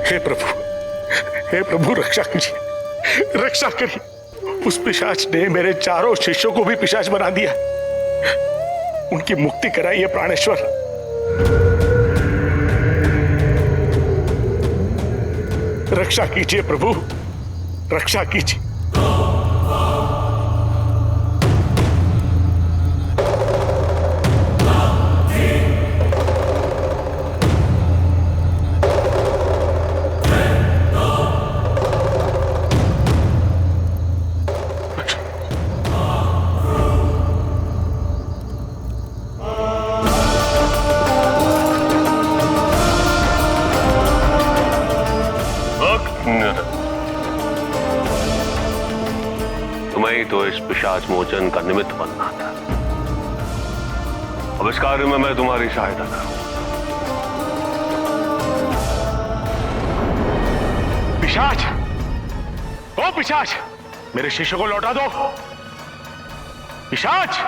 हे प्रभु रक्षा कीजिए, रक्षा करिए। उस पिशाच ने मेरे चारों शिष्यों को भी पिशाच बना दिया। उनकी मुक्ति कराइए प्राणेश्वर। रक्षा कीजिए प्रभु, रक्षा कीजिए। तुम्हें तो इस पिशाच मोचन का निमित्त बनना था। अब इस कार्य में मैं तुम्हारी सहायता करूं। पिशाच, ओ पिशाच, मेरे शिष्य को लौटा दो। पिशाच।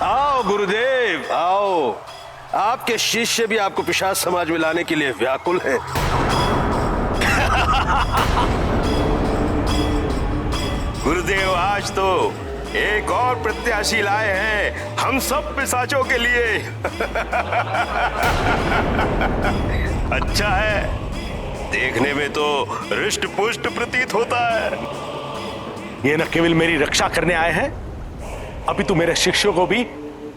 आओ गुरुदेव आओ। आपके शिष्य भी आपको पिशाच समाज में लाने के लिए व्याकुल हैं। गुरुदेव आज तो एक और प्रत्याशी लाए हैं हम सब पिशाचों के लिए। अच्छा है, देखने में तो हृष्ट पुष्ट प्रतीत होता है। ये न केवल मेरी रक्षा करने आए हैं, अभी तो मेरे शिष्यों को भी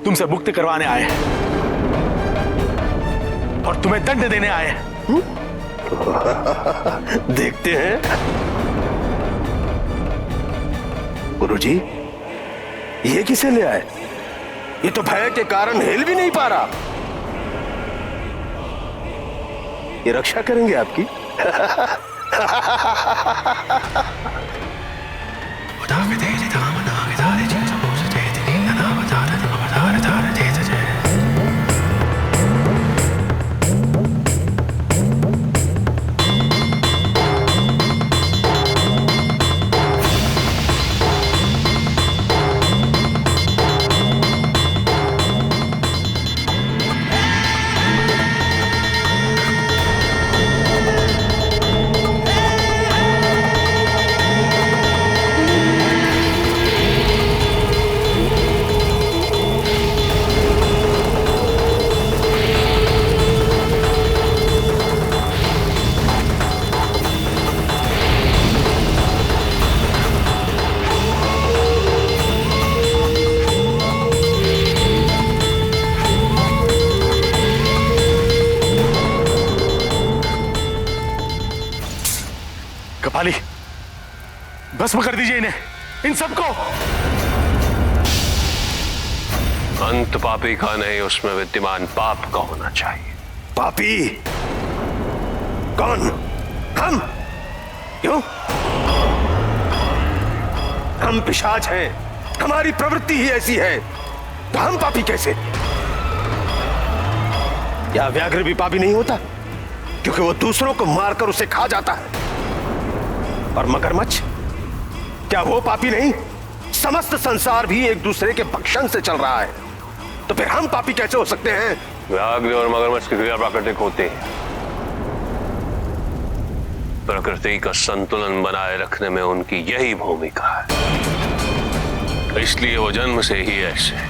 तुमसे मुक्त करवाने आए हैं और तुम्हें दंड देने आए हैं। देखते हैं। गुरुजी, ये किसे ले आए? ये तो भय के कारण हिल भी नहीं पा रहा। ये रक्षा करेंगे आपकी? कपाली, भस्म कर दीजिए इन्हें, इन सबको। अंत पापी का नहीं, उसमें विद्यमान पाप का होना चाहिए। पापी कौन? हम? क्यों? हम पिशाच हैं, हमारी प्रवृत्ति ही ऐसी है, तो हम पापी कैसे? क्या व्याघ्र भी पापी नहीं होता? क्योंकि वो दूसरों को मारकर उसे खा जाता है। और मगरमच्छ, क्या वो पापी नहीं? समस्त संसार भी एक दूसरे के भक्षण से चल रहा है, तो फिर हम पापी कैसे हो सकते हैं? व्याघ्र और मगरमच्छ की क्रिया प्राकृतिक होती है। प्रकृति का संतुलन बनाए रखने में उनकी यही भूमिका है, इसलिए वो जन्म से ही ऐसे है।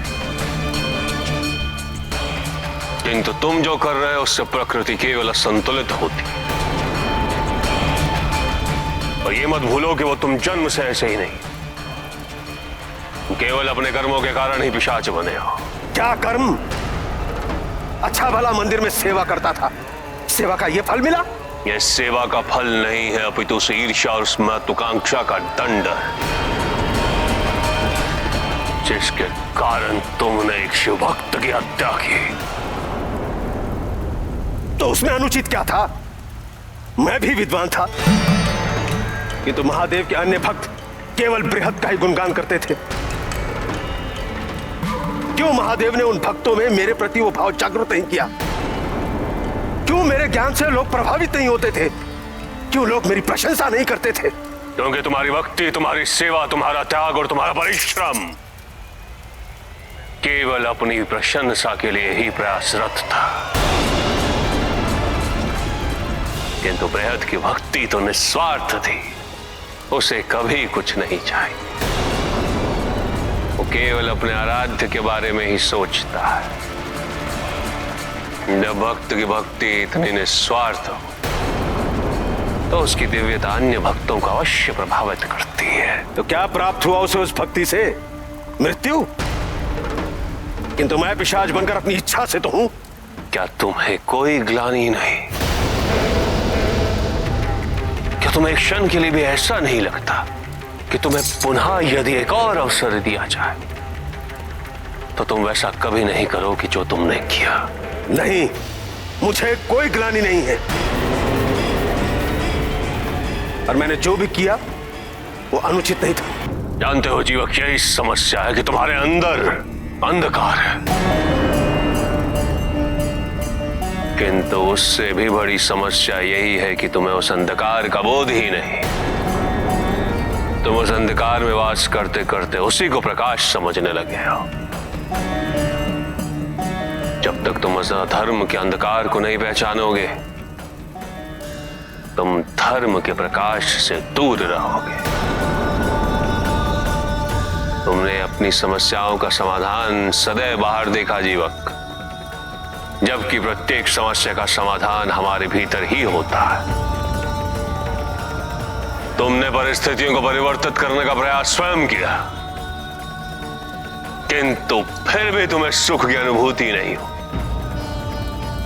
किंतु तुम जो कर रहे हो उससे प्रकृति केवल असंतुलित होती है। और ये मत भूलो कि वो तुम जन्म से ऐसे ही नहीं, केवल अपने कर्मों के कारण ही पिशाच बने हो। क्या कर्म? अच्छा भला मंदिर में सेवा करता था, सेवा का ये फल मिला? यह सेवा का फल नहीं है, अपितु उस ईर्ष्या और महत्वाकांक्षा का दंड है, जिसके कारण तुमने एक शिव भक्त की हत्या की। तो उसमें अनुचित क्या था? मैं भी विद्वान था, किंतु महादेव के अन्य भक्त केवल बृहद का ही गुणगान करते थे। क्यों महादेव ने उन भक्तों में मेरे प्रति वो भाव जागृत नहीं किया? क्यों मेरे ज्ञान से लोग प्रभावित नहीं होते थे? क्यों लोग मेरी प्रशंसा नहीं करते थे? क्योंकि तुम्हारी भक्ति, तुम्हारी सेवा, तुम्हारा त्याग और तुम्हारा परिश्रम केवल अपनी प्रशंसा के लिए ही प्रयासरत था, किंतु बृहद की भक्ति तो निस्वार्थ थी। उसे कभी कुछ नहीं चाहिए, वो केवल अपने आराध्य के बारे में ही सोचता है। जब भक्त की भक्ति इतनी निस्वार्थ हो तो उसकी दिव्यता अन्य भक्तों को अवश्य प्रभावित करती है। तो क्या प्राप्त हुआ उसे उस भक्ति से? मृत्यु। किंतु मैं पिशाच बनकर अपनी इच्छा से तो हूं। क्या तुम्हें कोई ग्लानि नहीं? क्या तुम्हें एक क्षण के लिए भी ऐसा नहीं लगता कि तुम्हें पुनः यदि एक और अवसर दिया जाए तो तुम वैसा कभी नहीं करोगे जो तुमने किया? नहीं, मुझे कोई ग्लानि नहीं है, और मैंने जो भी किया वो अनुचित नहीं था। जानते हो जीवक, यही समस्या है कि तुम्हारे अंदर अंधकार है, किंतु उससे भी बड़ी समस्या यही है कि तुम्हें उस अंधकार का बोध ही नहीं। तुम उस अंधकार में वास करते करते उसी को प्रकाश समझने लगे हो। जब तक तुम उस धर्म के अंधकार को नहीं पहचानोगे, तुम धर्म के प्रकाश से दूर रहोगे। तुमने अपनी समस्याओं का समाधान सदैव बाहर देखा जीवक, जबकि प्रत्येक समस्या का समाधान हमारे भीतर ही होता है। तुमने परिस्थितियों को परिवर्तित करने का प्रयास स्वयं किया, किंतु फिर भी तुम्हें सुख की अनुभूति नहीं हो।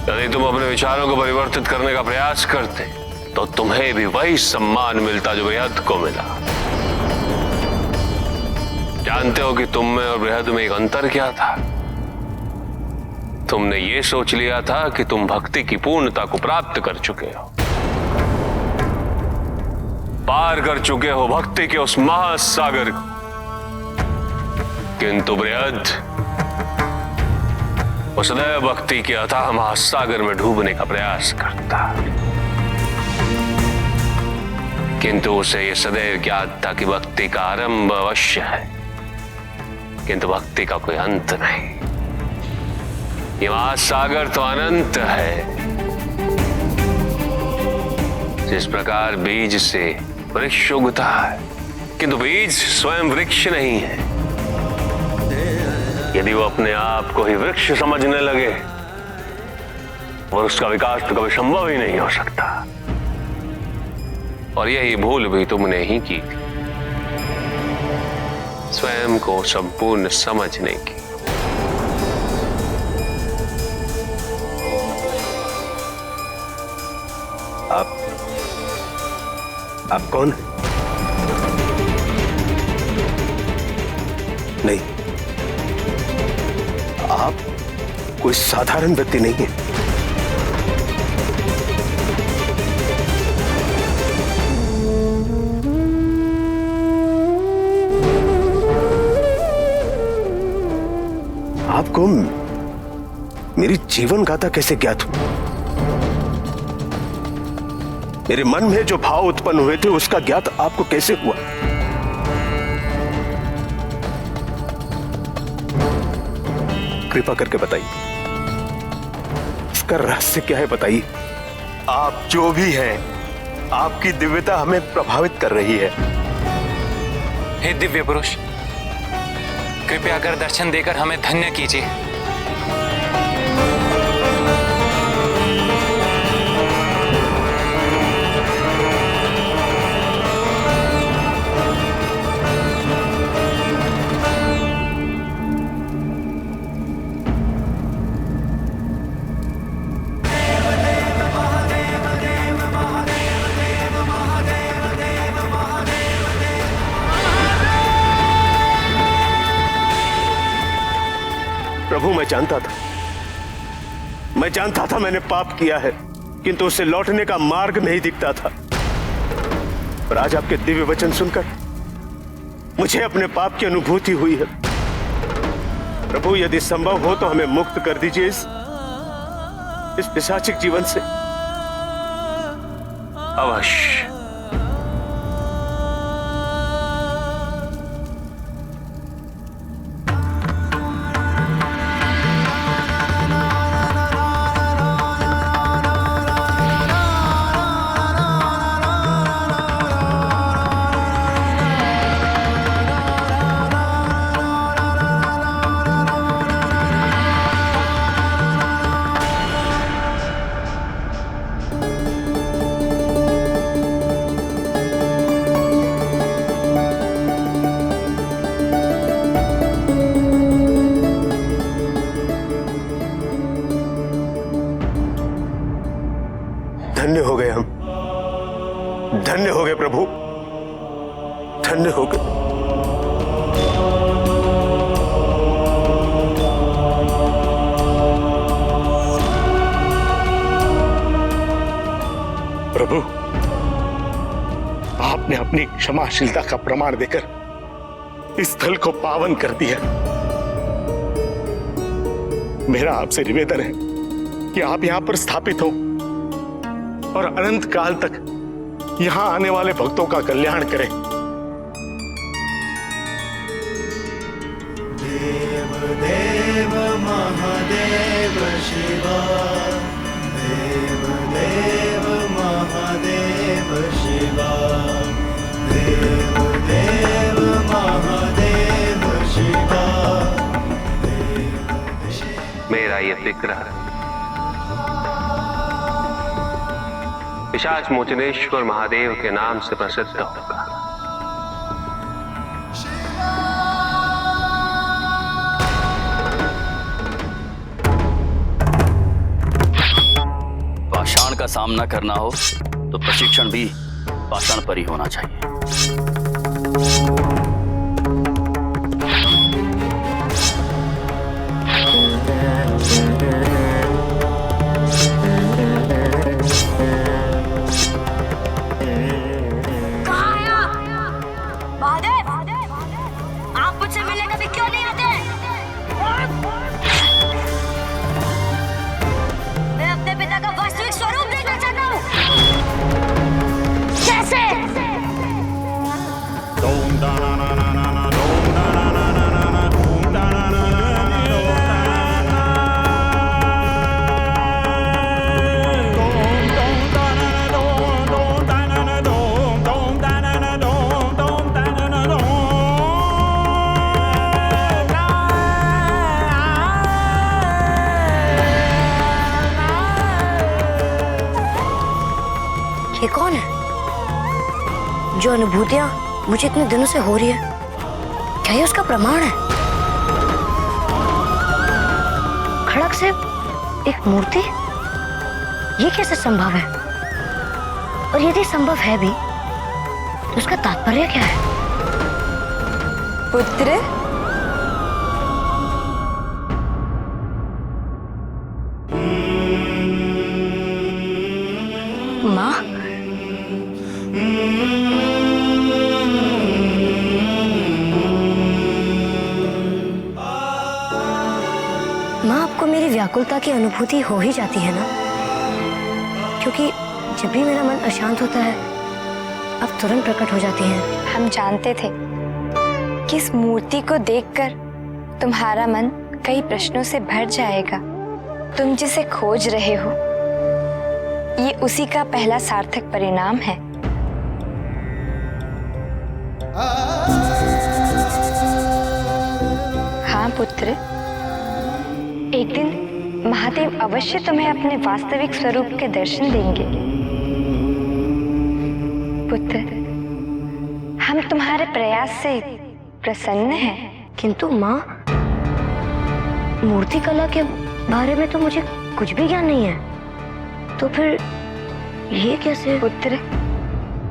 यदि तुम अपने विचारों को परिवर्तित करने का प्रयास करते तो तुम्हें भी वही सम्मान मिलता जो बृहद को मिला। जानते हो कि तुम में और बृहद में एक अंतर क्या था? तुमने ये सोच लिया था कि तुम भक्ति की पूर्णता को प्राप्त कर चुके हो, पार कर चुके हो भक्ति के उस महासागर को, किंतु बृहद वो सदैव भक्ति के अथाह महासागर में डूबने का प्रयास करता, किंतु उसे यह सदैव ज्ञात था कि भक्ति का आरंभ अवश्य है, किंतु भक्ति का कोई अंत नहीं। ये महासागर तो अनंत है। जिस प्रकार बीज से वृक्ष उगता है, किंतु बीज स्वयं वृक्ष नहीं है। यदि वो अपने आप को ही वृक्ष समझने लगे और उसका विकास तो कभी संभव ही नहीं हो सकता। और यही भूल भी तुमने ही की थी, स्वयं को संपूर्ण समझने की। आप कौन हैं? नहीं, आप कोई साधारण व्यक्ति नहीं है। आपको मेरी जीवन गाथा कैसे ज्ञात हुई? मेरे मन में जो भाव उत्पन्न हुए थे उसका ज्ञात आपको कैसे हुआ? कृपा करके बताइए, इसका रहस्य क्या है? बताइए। आप जो भी हैं, आपकी दिव्यता हमें प्रभावित कर रही है। हे दिव्य पुरुष, कृपया कर दर्शन देकर हमें धन्य कीजिए। प्रभु, मैं जानता था मैंने पाप किया है, किंतु उससे लौटने का मार्ग नहीं दिखता था। पर आज आपके दिव्य वचन सुनकर मुझे अपने पाप की अनुभूति हुई है। प्रभु, यदि संभव हो तो हमें मुक्त कर दीजिए इस पिशाचिक जीवन से। अवश्य। धन्य हो गए प्रभु, धन्य हो गए। प्रभु, आपने अपनी क्षमाशीलता का प्रमाण देकर इस स्थल को पावन कर दिया। मेरा आपसे निवेदन है कि आप यहां पर स्थापित हो और अनंत काल तक यहां आने वाले भक्तों का कल्याण करें। देव देव महादेव शिवा, देव देव महादेव शिवा, देव देव महादेव शिवा। मेरा ये विग्रह पिशाच मोचनेश्वर महादेव के नाम से प्रसिद्ध होगा। पाषाण का सामना करना हो तो प्रशिक्षण भी पाषाण पर ही होना चाहिए। ये कौन है? जो अनुभूतियां मुझे इतने दिनों से हो रही है, क्या ये उसका प्रमाण है? खड़क से एक मूर्ति, ये कैसे संभव है? और यदि संभव है भी तो उसका तात्पर्य क्या है? पुत्र, माँ, माँ, आपको मेरी व्याकुलता की अनुभूति हो ही जाती है ना? क्योंकि जब भी मेरा मन अशांत होता है, आप तुरंत प्रकट हो जाती हैं। हम जानते थे कि इस मूर्ति को देखकर तुम्हारा मन कई प्रश्नों से भर जाएगा। तुम जिसे खोज रहे हो, ये उसी का पहला सार्थक परिणाम है। हाँ पुत्र, एक दिन महादेव अवश्य तुम्हें अपने वास्तविक स्वरूप के दर्शन देंगे। पुत्र, हम तुम्हारे प्रयास से प्रसन्न हैं। किंतु माँ, मूर्ति कला के बारे में तो मुझे कुछ भी ज्ञान नहीं है, तो फिर ये कैसे? पुत्र,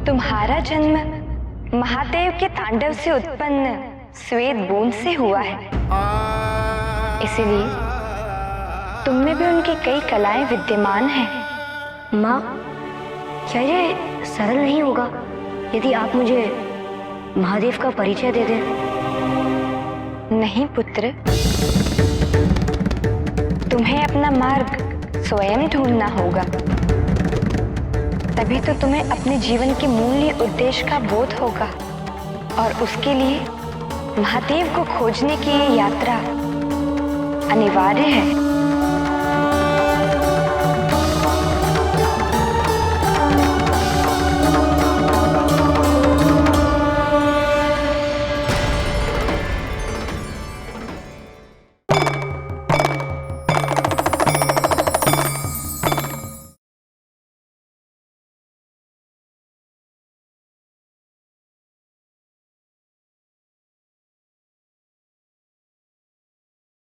तुम्हारा जन्म महादेव के तांडव से उत्पन्न श्वेत बूंद से हुआ है, इसलिए तुम में भी उनकी कई कलाएं विद्यमान हैं। माँ, क्या ये सरल नहीं होगा यदि आप मुझे महादेव का परिचय दे दें? नहीं पुत्र, तुम्हें अपना मार्ग स्वयं ढूंढना होगा, तभी तो तुम्हें अपने जीवन के मूल्य उद्देश्य का बोध होगा। और उसके लिए महादेव को खोजने की ये यात्रा अनिवार्य है।